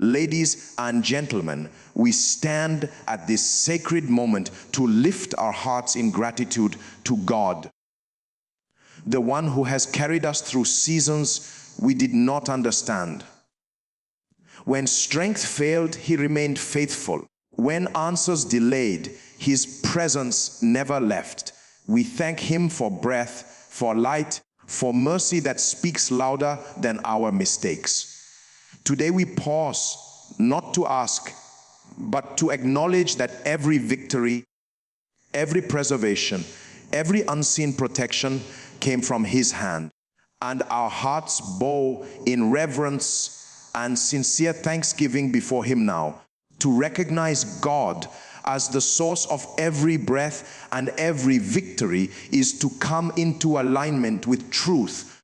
Ladies and gentlemen, we stand at this sacred moment to lift our hearts in gratitude to God, the one who has carried us through seasons we did not understand. When strength failed, He remained faithful. When answers delayed, His presence never left. We thank Him for breath, for light, for mercy that speaks louder than our mistakes. Today we pause, not to ask, but to acknowledge that every victory, every preservation, every unseen protection came from His hand. And our hearts bow in reverence and sincere thanksgiving before Him now, to recognize God as the source of every breath and every victory is to come into alignment with truth,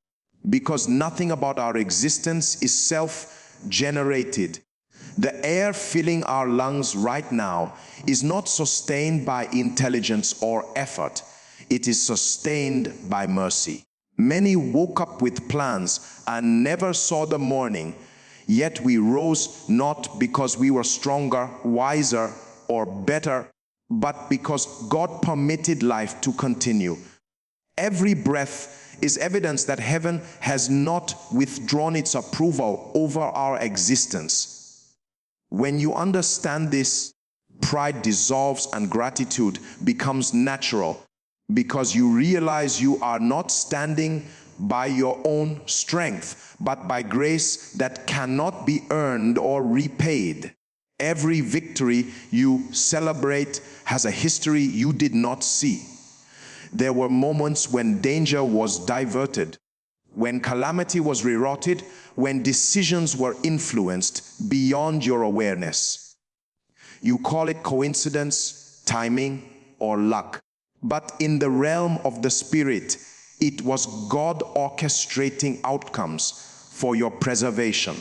because nothing about our existence is self-generated. The air filling our lungs right now is not sustained by intelligence or effort. It is sustained by mercy. Many woke up with plans and never saw the morning, yet we rose not because we were stronger, wiser, or better, but because God permitted life to continue. Every breath is evidence that heaven has not withdrawn its approval over our existence. When you understand this, pride dissolves and gratitude becomes natural, because you realize you are not standing by your own strength, but by grace that cannot be earned or repaid. Every victory you celebrate has a history you did not see. There were moments when danger was diverted, when calamity was rerouted, when decisions were influenced beyond your awareness. You call it coincidence, timing, or luck. But in the realm of the Spirit, it was God orchestrating outcomes for your preservation.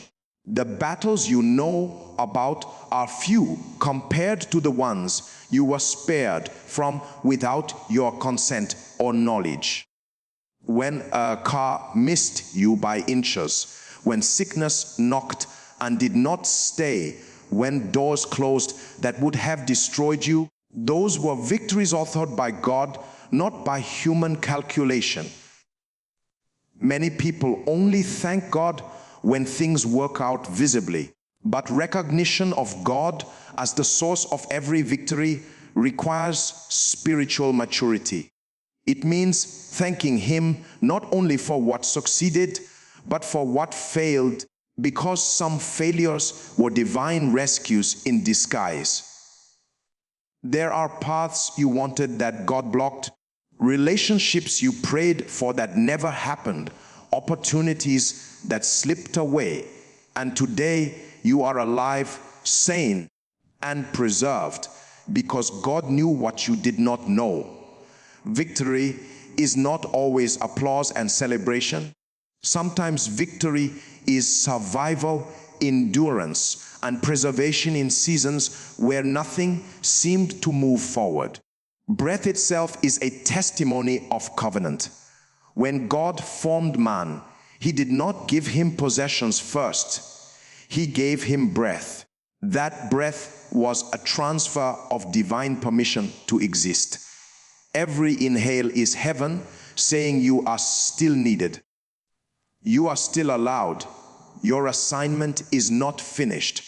The battles you know about are few compared to the ones you were spared from without your consent or knowledge. When a car missed you by inches, when sickness knocked and did not stay, when doors closed that would have destroyed you, those were victories authored by God, not by human calculation. Many people only thank God when things work out visibly, but recognition of God as the source of every victory requires spiritual maturity. It means thanking Him not only for what succeeded, but for what failed, because some failures were divine rescues in disguise. There are paths you wanted that God blocked, relationships you prayed for that never happened, opportunities that slipped away, and today you are alive, sane, and preserved because God knew what you did not know. Victory is not always applause and celebration. Sometimes victory is survival, endurance, and preservation in seasons where nothing seemed to move forward. Breath itself is a testimony of covenant. When God formed man, He did not give him possessions first. He gave him breath. That breath was a transfer of divine permission to exist. Every inhale is heaven saying you are still needed. You are still allowed. Your assignment is not finished.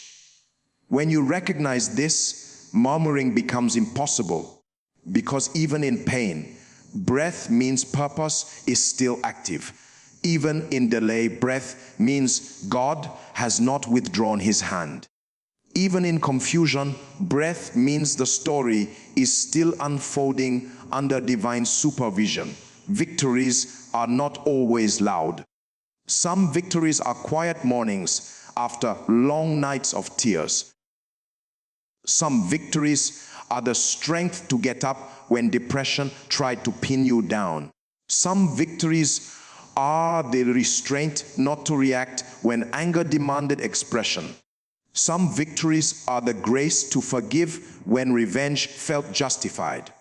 When you recognize this, murmuring becomes impossible, because even in pain, breath means purpose is still active. Even in delay, breath means God has not withdrawn His hand. Even in confusion, breath means the story is still unfolding under divine supervision. Victories are not always loud. Some victories are quiet mornings after long nights of tears. Some victories are the strength to get up when depression tried to pin you down. Some victories are the restraint not to react when anger demanded expression. Some victories are the grace to forgive when revenge felt justified.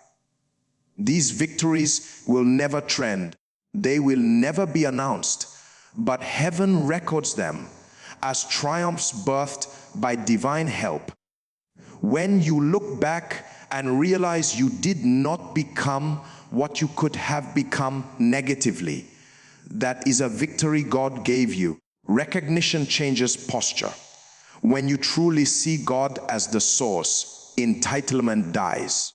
These victories will never trend. They will never be announced, but heaven records them, as triumphs birthed by divine help. When you look back and realize you did not become what you could have become negatively, that is a victory God gave you. Recognition changes posture. When you truly see God as the source, entitlement dies.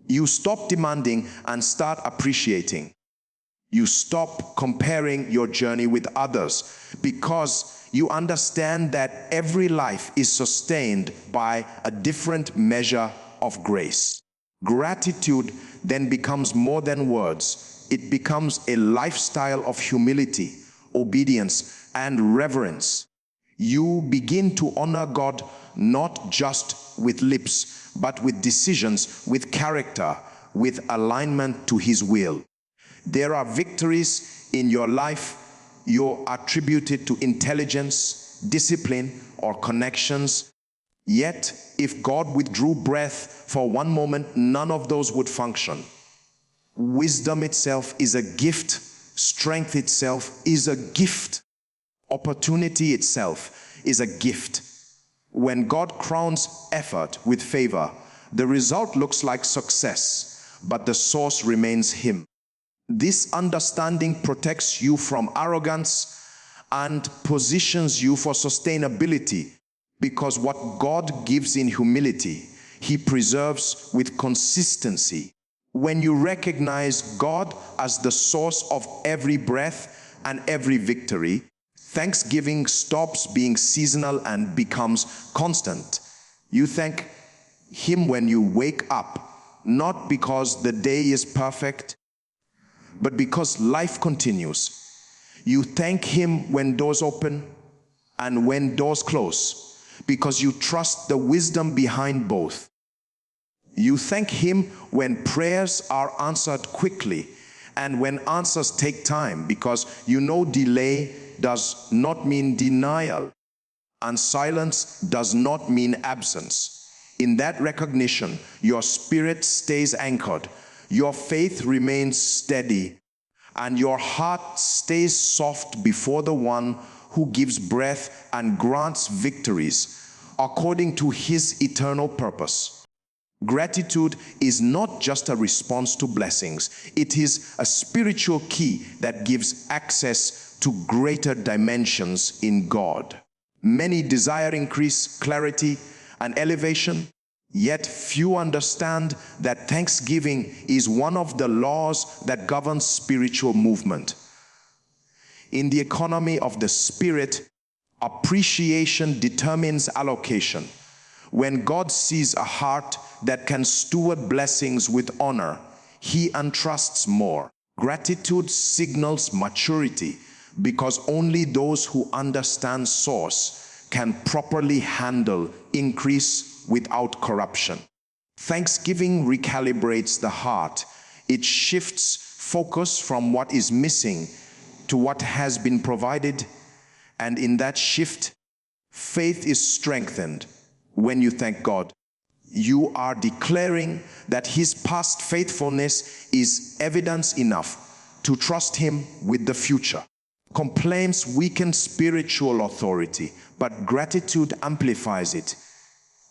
You stop demanding and start appreciating. You stop comparing your journey with others because you understand that every life is sustained by a different measure of grace. Gratitude then becomes more than words. It becomes a lifestyle of humility, obedience, and reverence. You begin to honor God not just with lips, but with decisions, with character, with alignment to His will. There are victories in your life you attributed to intelligence, discipline, or connections. Yet, if God withdrew breath for one moment, none of those would function. Wisdom itself is a gift. Strength itself is a gift. Opportunity itself is a gift. When God crowns effort with favor, the result looks like success, but the source remains Him. This understanding protects you from arrogance and positions you for sustainability, because what God gives in humility, He preserves with consistency. When you recognize God as the source of every breath and every victory, thanksgiving stops being seasonal and becomes constant. You thank Him when you wake up, not because the day is perfect, but because life continues. You thank Him when doors open and when doors close, because you trust the wisdom behind both. You thank Him when prayers are answered quickly and when answers take time, because you know delay does not mean denial, and silence does not mean absence. In that recognition, your spirit stays anchored, your faith remains steady, and your heart stays soft before the one who gives breath and grants victories according to His eternal purpose. Gratitude is not just a response to blessings. It is a spiritual key that gives access to greater dimensions in God. Many desire increase, clarity, and elevation, yet few understand that thanksgiving is one of the laws that governs spiritual movement. In the economy of the Spirit, appreciation determines allocation. When God sees a heart that can steward blessings with honor, He entrusts more. Gratitude signals maturity, because only those who understand source can properly handle increase without corruption. Thanksgiving recalibrates the heart. It shifts focus from what is missing to what has been provided, and in that shift, faith is strengthened. When you thank God, you are declaring that His past faithfulness is evidence enough to trust Him with the future. Complaints weaken spiritual authority, but gratitude amplifies it.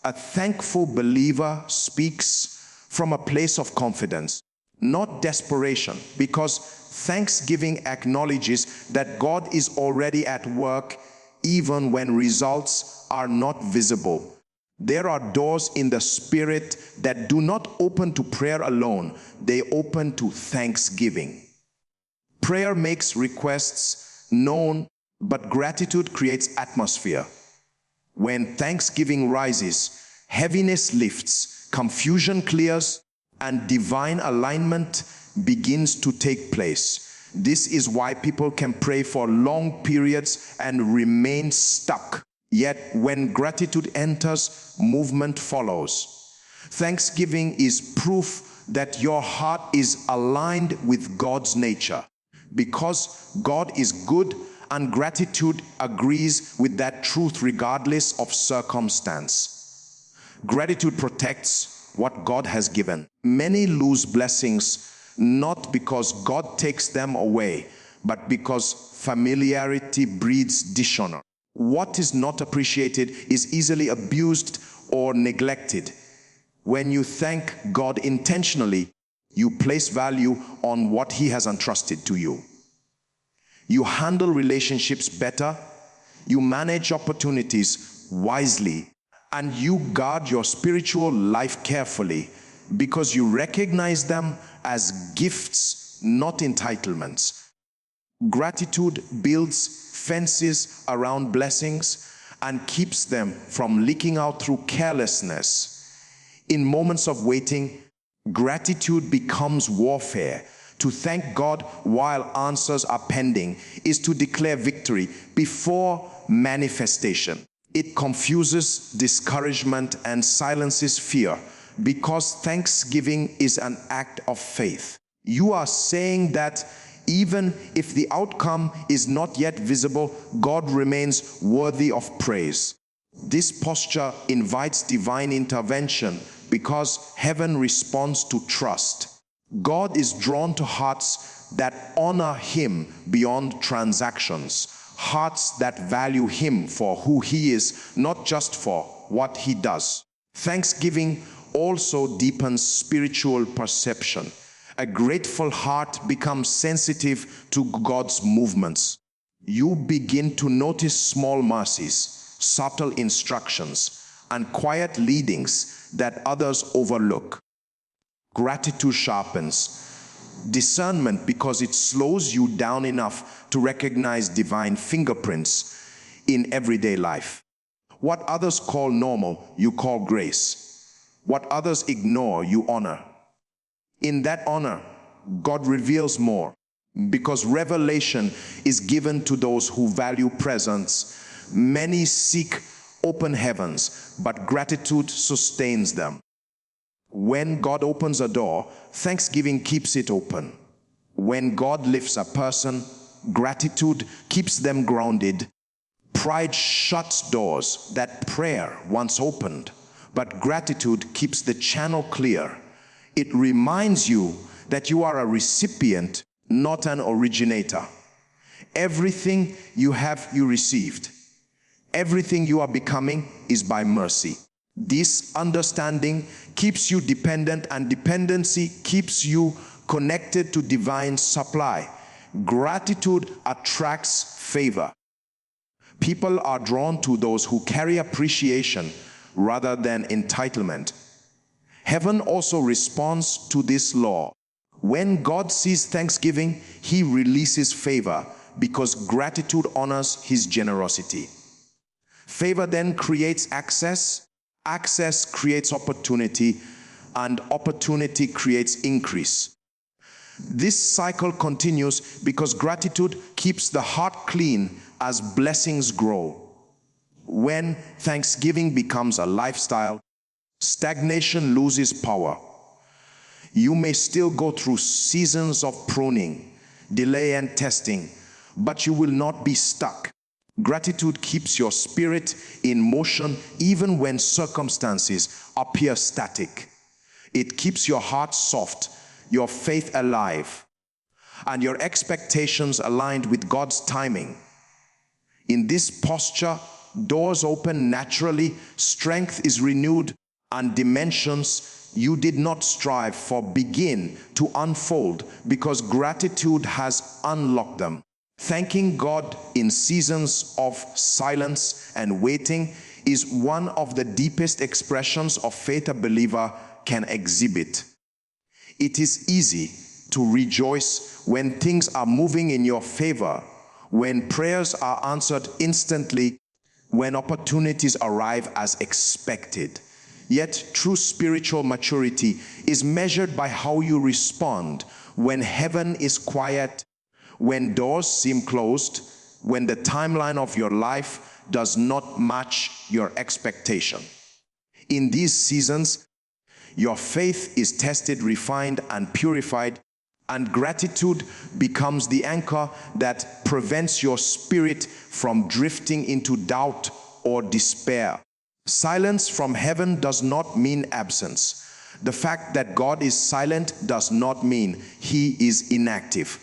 A thankful believer speaks from a place of confidence, not desperation, because thanksgiving acknowledges that God is already at work even when results are not visible. There are doors in the Spirit that do not open to prayer alone, they open to thanksgiving. Prayer makes requests known, but gratitude creates atmosphere. When thanksgiving rises, heaviness lifts, confusion clears, and divine alignment begins to take place. This is why people can pray for long periods and remain stuck. Yet when gratitude enters, movement follows. Thanksgiving is proof that your heart is aligned with God's nature. Because God is good, and gratitude agrees with that truth regardless of circumstance. Gratitude protects what God has given. Many lose blessings not because God takes them away, but because familiarity breeds dishonor. What is not appreciated is easily abused or neglected. When you thank God intentionally, you place value on what He has entrusted to you. You handle relationships better, you manage opportunities wisely, and you guard your spiritual life carefully because you recognize them as gifts, not entitlements. Gratitude builds fences around blessings and keeps them from leaking out through carelessness. In moments of waiting, gratitude becomes warfare. To thank God while answers are pending is to declare victory before manifestation. It confuses discouragement and silences fear because thanksgiving is an act of faith. You are saying that even if the outcome is not yet visible, God remains worthy of praise. This posture invites divine intervention because heaven responds to trust. God is drawn to hearts that honor Him beyond transactions, hearts that value Him for who He is, not just for what He does. Thanksgiving also deepens spiritual perception. A grateful heart becomes sensitive to God's movements. You begin to notice small mercies, subtle instructions, and quiet leadings that others overlook. Gratitude sharpens discernment because it slows you down enough to recognize divine fingerprints in everyday life. What others call normal, you call grace. What others ignore, you honor. In that honor, God reveals more because revelation is given to those who value presence. Many seek open heavens, but gratitude sustains them. When God opens a door, thanksgiving keeps it open. When God lifts a person, gratitude keeps them grounded. Pride shuts doors that prayer once opened, but gratitude keeps the channel clear. It reminds you that you are a recipient, not an originator. Everything you have, you received. Everything you are becoming is by mercy. This understanding keeps you dependent, and dependency keeps you connected to divine supply. Gratitude attracts favor. People are drawn to those who carry appreciation rather than entitlement. Heaven also responds to this law. When God sees thanksgiving, He releases favor because gratitude honors His generosity. Favor then creates access, access creates opportunity, and opportunity creates increase. This cycle continues because gratitude keeps the heart clean as blessings grow. When thanksgiving becomes a lifestyle, stagnation loses power. You may still go through seasons of pruning, delay, and testing, but you will not be stuck. Gratitude keeps your spirit in motion even when circumstances appear static. It keeps your heart soft, your faith alive, and your expectations aligned with God's timing. In this posture, doors open naturally, strength is renewed, and dimensions you did not strive for begin to unfold because gratitude has unlocked them. Thanking God in seasons of silence and waiting is one of the deepest expressions of faith a believer can exhibit. It is easy to rejoice when things are moving in your favor, when prayers are answered instantly, when opportunities arrive as expected. Yet true spiritual maturity is measured by how you respond when heaven is quiet, when doors seem closed, when the timeline of your life does not match your expectation. In these seasons, your faith is tested, refined, and purified, and gratitude becomes the anchor that prevents your spirit from drifting into doubt or despair. Silence from heaven does not mean absence. The fact that God is silent does not mean He is inactive.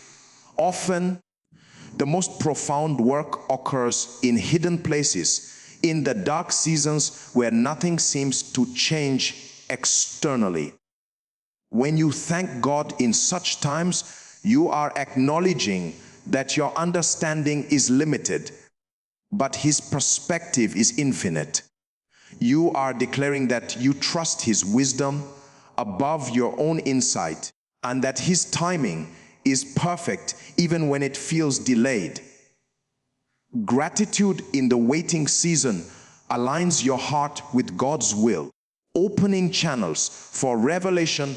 Often, The most profound work occurs in hidden places, in the dark seasons where nothing seems to change externally. When you thank God in such times, you are acknowledging that your understanding is limited, but His perspective is infinite. You are declaring that you trust His wisdom above your own insight, and that His timing is perfect even when it feels delayed. Gratitude in the waiting season aligns your heart with God's will, opening channels for revelation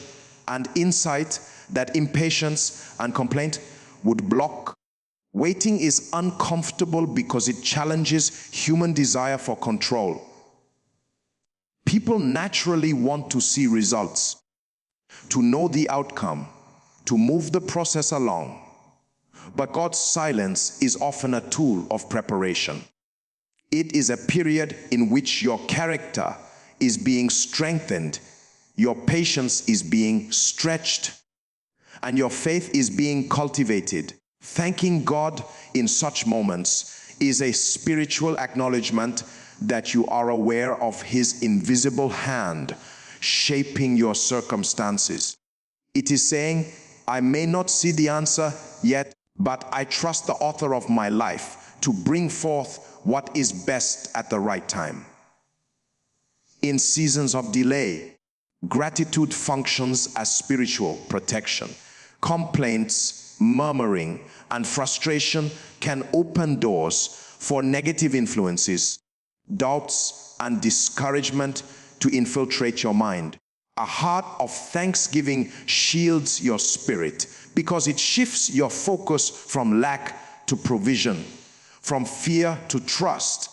and insight that impatience and complaint would block. Waiting is uncomfortable because it challenges human desire for control. People naturally want to see results, to know the outcome, to move the process along. But God's silence is often a tool of preparation. It is a period in which your character is being strengthened, your patience is being stretched, and your faith is being cultivated. Thanking God in such moments is a spiritual acknowledgement that you are aware of His invisible hand shaping your circumstances. It is saying, I may not see the answer yet, but I trust the author of my life to bring forth what is best at the right time. In seasons of delay, gratitude functions as spiritual protection. Complaints, murmuring, and frustration can open doors for negative influences, doubts, and discouragement to infiltrate your mind. A heart of thanksgiving shields your spirit because it shifts your focus from lack to provision, from fear to trust,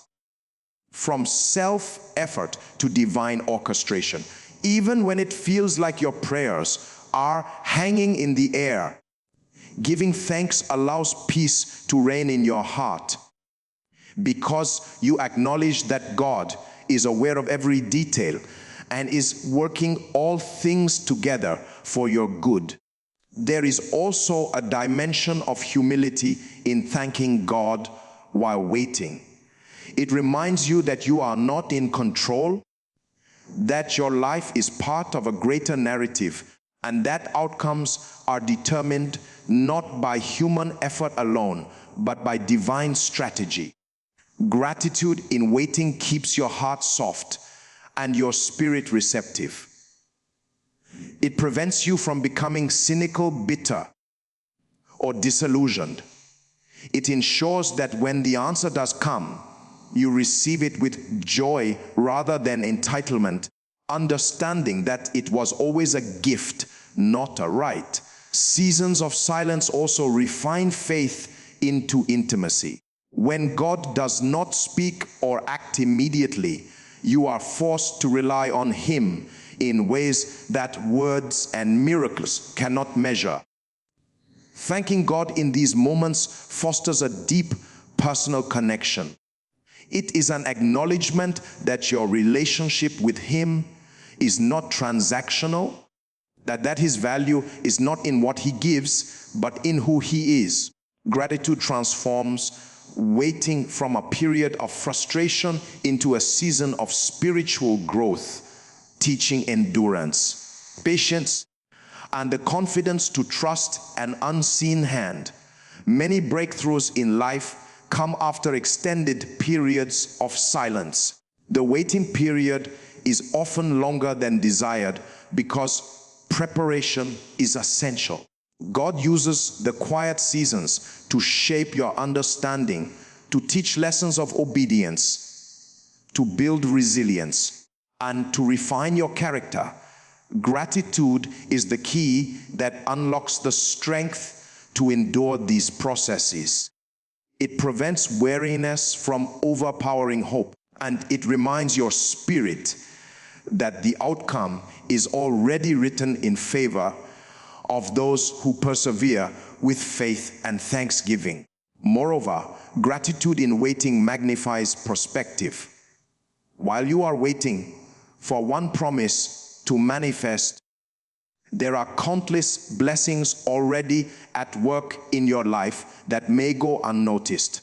from self-effort to divine orchestration. Even when it feels like your prayers are hanging in the air, giving thanks allows peace to reign in your heart because you acknowledge that God is aware of every detail and is working all things together for your good. There is also a dimension of humility in thanking God while waiting. It reminds you that you are not in control, that your life is part of a greater narrative, and that outcomes are determined not by human effort alone, but by divine strategy. Gratitude in waiting keeps your heart soft and your spirit receptive. It prevents you from becoming cynical, bitter, or disillusioned. It ensures that when the answer does come, you receive it with joy rather than entitlement, understanding that it was always a gift, not a right. Seasons of silence also refine faith into intimacy. When God does not speak or act immediately, you are forced to rely on Him in ways that words and miracles cannot measure. Thanking God in these moments fosters a deep personal connection. It is an acknowledgement that your relationship with Him is not transactional, that His value is not in what He gives, but in who He is. Gratitude transforms waiting from a period of frustration into a season of spiritual growth, teaching endurance, patience, and the confidence to trust an unseen hand. Many breakthroughs in life come after extended periods of silence. The waiting period is often longer than desired because preparation is essential. God uses the quiet seasons to shape your understanding, to teach lessons of obedience, to build resilience, and to refine your character. Gratitude is the key that unlocks the strength to endure these processes. It prevents weariness from overpowering hope, and it reminds your spirit that the outcome is already written in favor of those who persevere with faith and thanksgiving. Moreover, gratitude in waiting magnifies perspective. While you are waiting for one promise to manifest, There are countless blessings already at work in your life that may go unnoticed.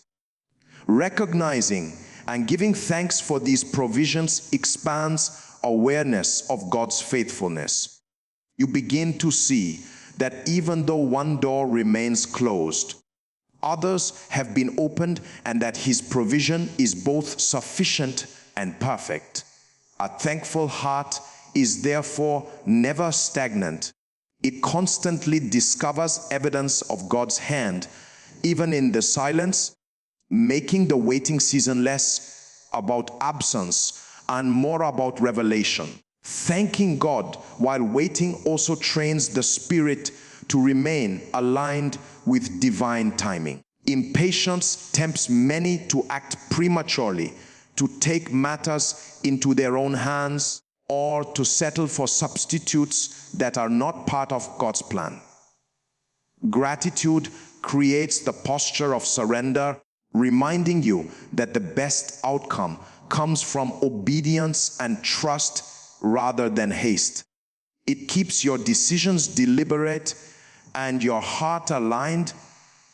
Recognizing and giving thanks for these provisions expands awareness of God's faithfulness. You begin to see that even though one door remains closed, others have been opened, and that His provision is both sufficient and perfect. A thankful heart is therefore never stagnant. It constantly discovers evidence of God's hand, even in the silence, making the waiting season less about absence and more about revelation. Thanking God while waiting also trains the spirit to remain aligned with divine timing. Impatience tempts many to act prematurely, to take matters into their own hands, or to settle for substitutes that are not part of God's plan. Gratitude creates the posture of surrender, reminding you that the best outcome comes from obedience and trust rather than haste. It keeps your decisions deliberate and your heart aligned,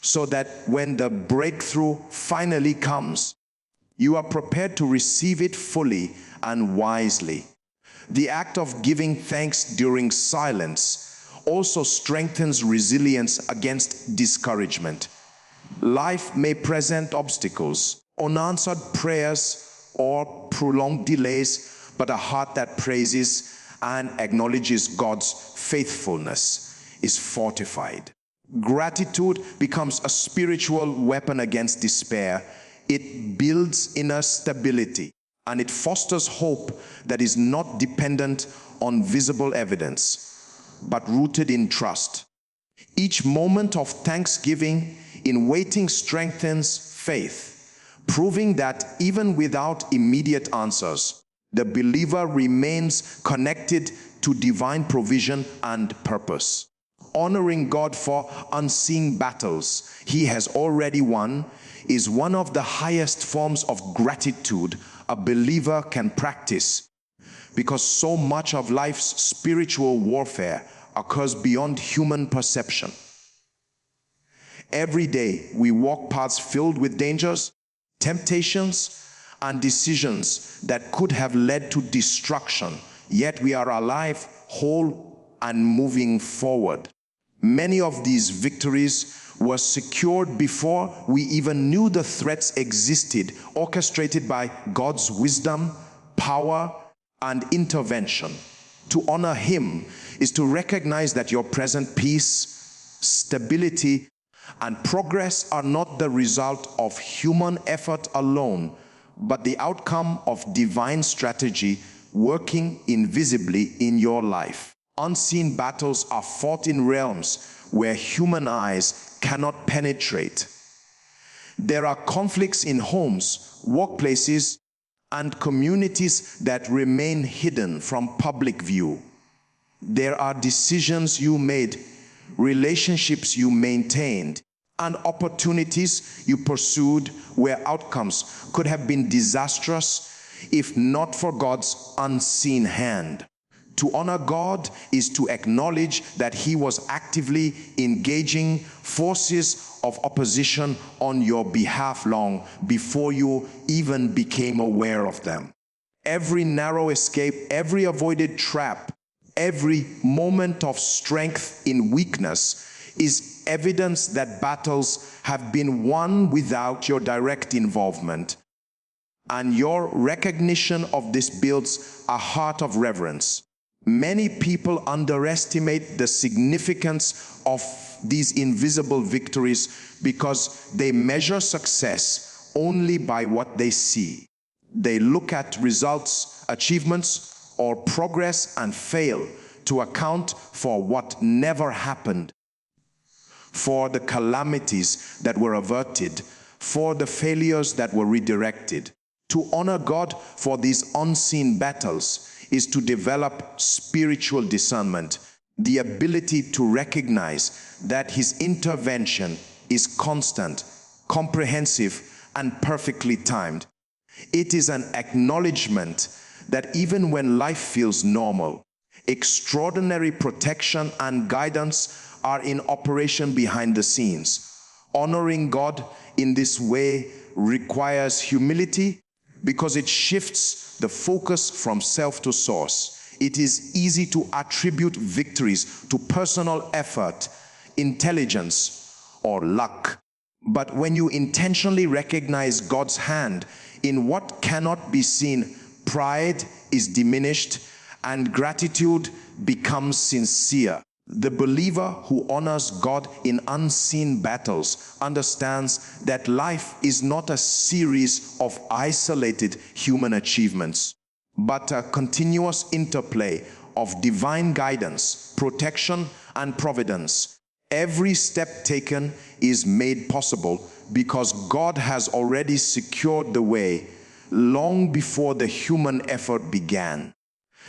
so that when the breakthrough finally comes, you are prepared to receive it fully and wisely. The act of giving thanks during silence also strengthens resilience against discouragement. Life may present obstacles, unanswered prayers, or prolonged delays, but a heart that praises and acknowledges God's faithfulness is fortified. Gratitude becomes a spiritual weapon against despair. It builds inner stability, and it fosters hope that is not dependent on visible evidence, but rooted in trust. Each moment of thanksgiving in waiting strengthens faith, proving that even without immediate answers, the believer remains connected to divine provision and purpose. Honoring God for unseen battles He has already won is one of the highest forms of gratitude a believer can practice, because so much of life's spiritual warfare occurs beyond human perception. Every day we walk paths filled with dangers, temptations, and decisions that could have led to destruction, yet we are alive, whole, and moving forward. Many of these victories were secured before we even knew the threats existed, orchestrated by God's wisdom, power, and intervention. To honor Him is to recognize that your present peace, stability, and progress are not the result of human effort alone, but the outcome of divine strategy working invisibly in your life. Unseen battles are fought in realms where human eyes cannot penetrate. There are conflicts in homes, workplaces, and communities that remain hidden from public view. There are decisions you made, relationships you maintained, and opportunities you pursued where outcomes could have been disastrous if not for God's unseen hand. To honor God is to acknowledge that He was actively engaging forces of opposition on your behalf long before you even became aware of them. Every narrow escape, every avoided trap, every moment of strength in weakness is evidence that battles have been won without your direct involvement. And your recognition of this builds a heart of reverence. Many people underestimate the significance of these invisible victories because they measure success only by what they see. They look at results, achievements, or progress and fail to account for what never happened, for the calamities that were averted, for the failures that were redirected. To honor God for these unseen battles is to develop spiritual discernment, the ability to recognize that His intervention is constant, comprehensive, and perfectly timed. It is an acknowledgement that even when life feels normal, Extraordinary protection and guidance are in operation behind the scenes. Honoring God in this way requires humility because it shifts the focus from self to source. It is easy to attribute victories to personal effort, intelligence, or luck. But when you intentionally recognize God's hand in what cannot be seen, pride is diminished and gratitude becomes sincere. The believer who honors God in unseen battles understands that life is not a series of isolated human achievements, but a continuous interplay of divine guidance, protection, and providence. Every step taken is made possible because God has already secured the way long before the human effort began.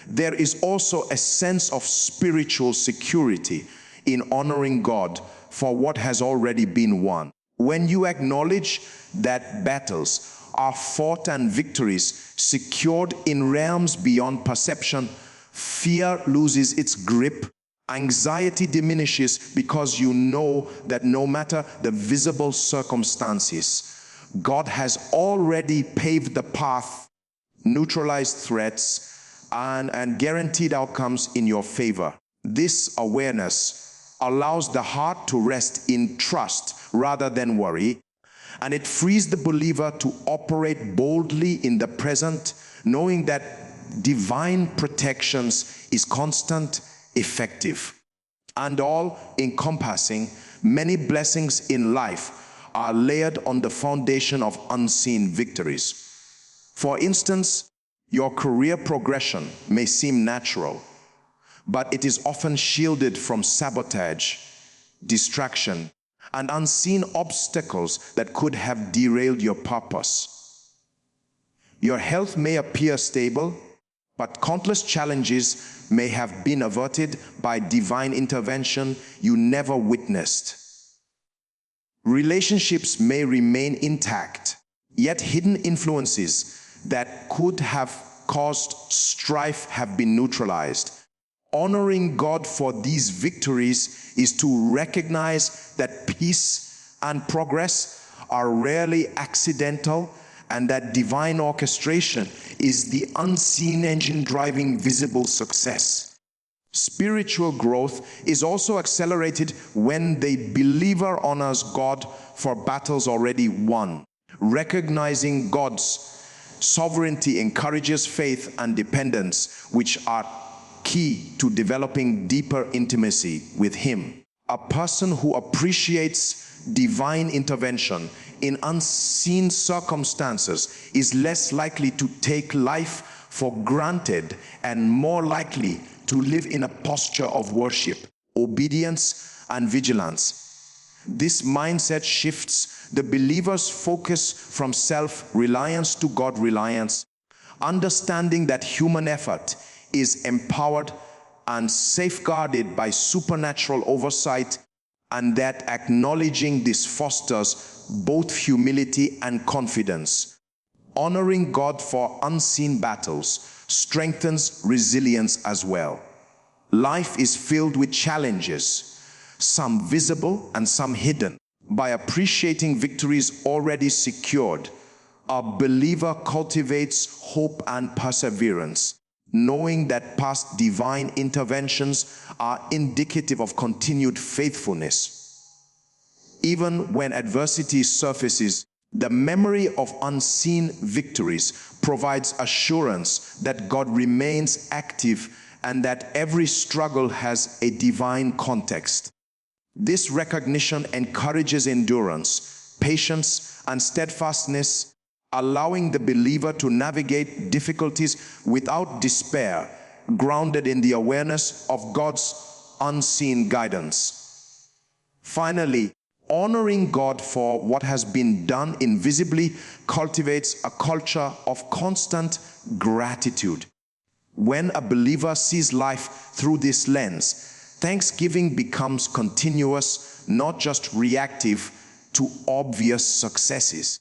There is also a sense of spiritual security in honoring God for what has already been won. When you acknowledge that battles are fought and victories secured in realms beyond perception, fear loses its grip, anxiety diminishes because you know that no matter the visible circumstances, God has already paved the path, neutralized threats, and guaranteed outcomes in your favor. This awareness allows the heart to rest in trust rather than worry, and it frees the believer to operate boldly in the present, knowing that divine protections is constant, effective, and all-encompassing. Many blessings in life are layered on the foundation of unseen victories. For instance, your career progression may seem natural, but it is often shielded from sabotage, distraction, and unseen obstacles that could have derailed your purpose. Your health may appear stable, but countless challenges may have been averted by divine intervention you never witnessed. Relationships may remain intact, yet hidden influences that could have caused strife have been neutralized. Honoring God for these victories is to recognize that peace and progress are rarely accidental, and that divine orchestration is the unseen engine driving visible success. Spiritual growth is also accelerated when the believer honors God for battles already won. Recognizing God's sovereignty encourages faith and dependence, which are key to developing deeper intimacy with Him. A person who appreciates divine intervention in unseen circumstances is less likely to take life for granted and more likely to live in a posture of worship, obedience, and vigilance. This mindset shifts the believer's focus from self-reliance to God-reliance, understanding that human effort is empowered and safeguarded by supernatural oversight, and that acknowledging this fosters both humility and confidence. Honoring God for unseen battles strengthens resilience as well. Life is filled with challenges, some visible and some hidden. By appreciating victories already secured, a believer cultivates hope and perseverance, knowing that past divine interventions are indicative of continued faithfulness. Even when adversity surfaces, the memory of unseen victories provides assurance that God remains active and that every struggle has a divine context. This recognition encourages endurance, patience, and steadfastness, allowing the believer to navigate difficulties without despair, grounded in the awareness of God's unseen guidance. Finally, honoring God for what has been done invisibly cultivates a culture of constant gratitude. When a believer sees life through this lens, thanksgiving becomes continuous, not just reactive to obvious successes.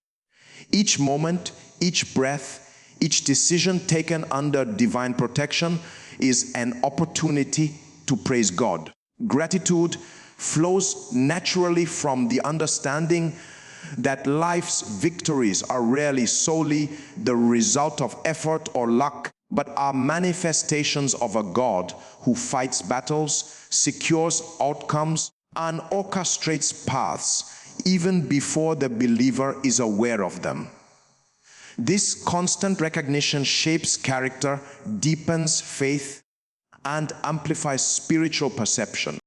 Each moment, each breath, Each decision taken under divine protection is an opportunity to praise God. Gratitude flows naturally from the understanding that life's victories are rarely solely the result of effort or luck, but are manifestations of a God who fights battles, secures outcomes, and orchestrates paths even before the believer is aware of them. This constant recognition shapes character, deepens faith, and amplifies spiritual perception.